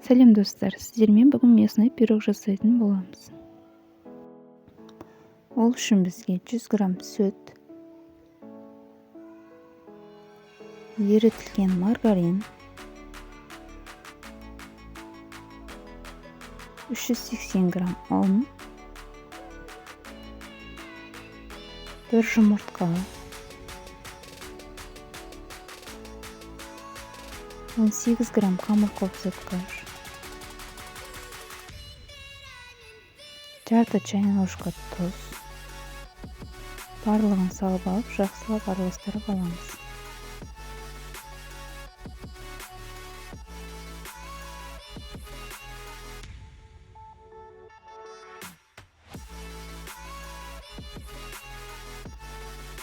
Сәлем достар, сіздермен бүгін местный пирог жасайтын боламыз. Ол үшін бізге 100 грамм сүт, ерітілген маргарин, 380 грамм ұн, 1 жұмыртқа, 18 грамм қамыр қопсыткыш, жарты чайный ложка тұз. Барлығын салып алып, жақсылап араластырып аламыз.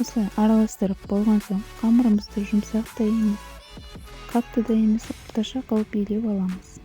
Осылай араластырып болған соң, қамырымызды жұмсақ та емес, қатты да емес, орташа қылып илеп аламыз.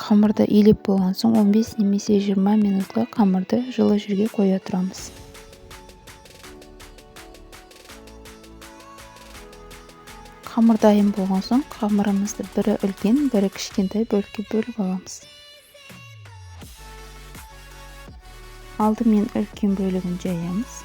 Қамырды илеп болған соң 15 немесе 20 минутқа қамырды жылы жерге қоя тұрамыз. Қамыр дайын болған соң қамырымызды бірі үлкен, бірі кішкентай бөлікке бөліп аламыз. Алдымен үлкен бөлігін жаямыз.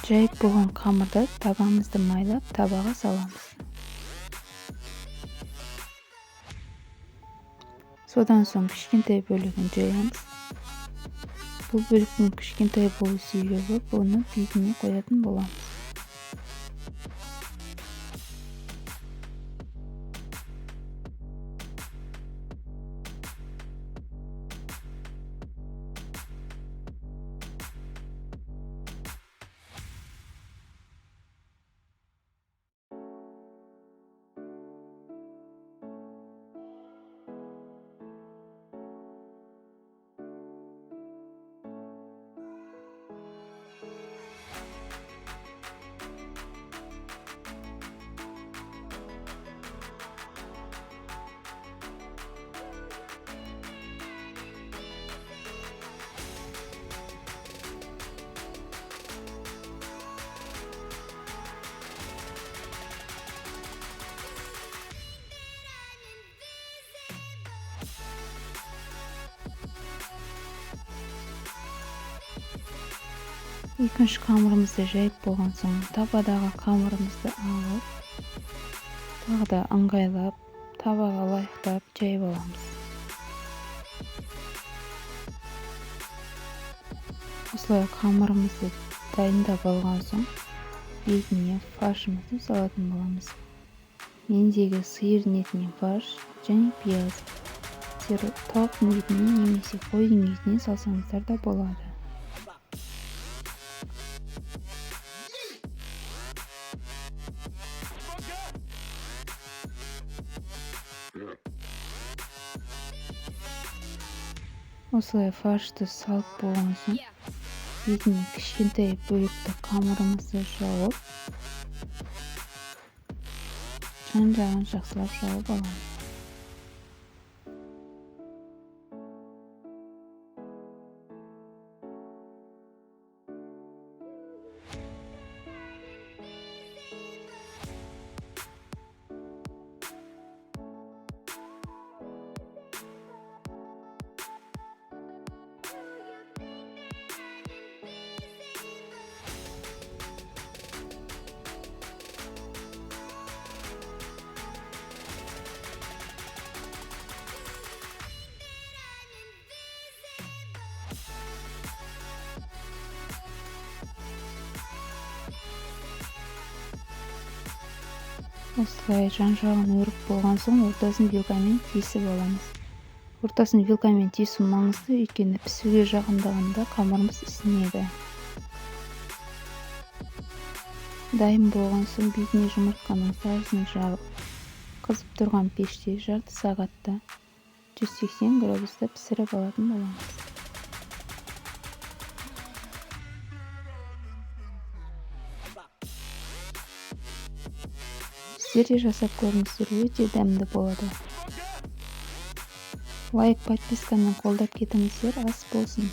Жайып болған қамырды табамызды майлап табаға саламыз. Содан соң кішкентай бөлігін жаямыз. Бұл бөліктің кішкентай болу себебі оны бетіне қоятын боламыз. Екінші қамырымызды жайып болған соң табадағы қамырымызды алып, тағы да ыңғайлап, табаға лайықтап жайып аламыз. Осылай қамырымызды дайындап алған соң бетіне фаршымызды салатын боламыз. Мендегі сиырдың етінен фарш және пияз. Тауықтың етінен немесе қойдың етінен салсаңыздар да болады. Осылай фаршты салып болған соң етіне кішкентай бөлікті қамырымызды жауып, жан-жағын жақсылап жауып аламыз. Осылай жан-жағын өріп болған соң ортасын вилкамен тесіп аламыз. Ортасын вилкамен тесу маңызды, өйткені пісуге жақындағанда қамырымыз ісінеді. Дайын болған соң бетіне жұмыртқаның сарысын жағып, қызып тұрған пеште жарты сағатта 180 градуста пісіріп алатын боламыз. Сіздер де жасап көріңіздер, өте дәмді болады. Лайк, подпискамен қолдап кетіңіздер, ас болсын.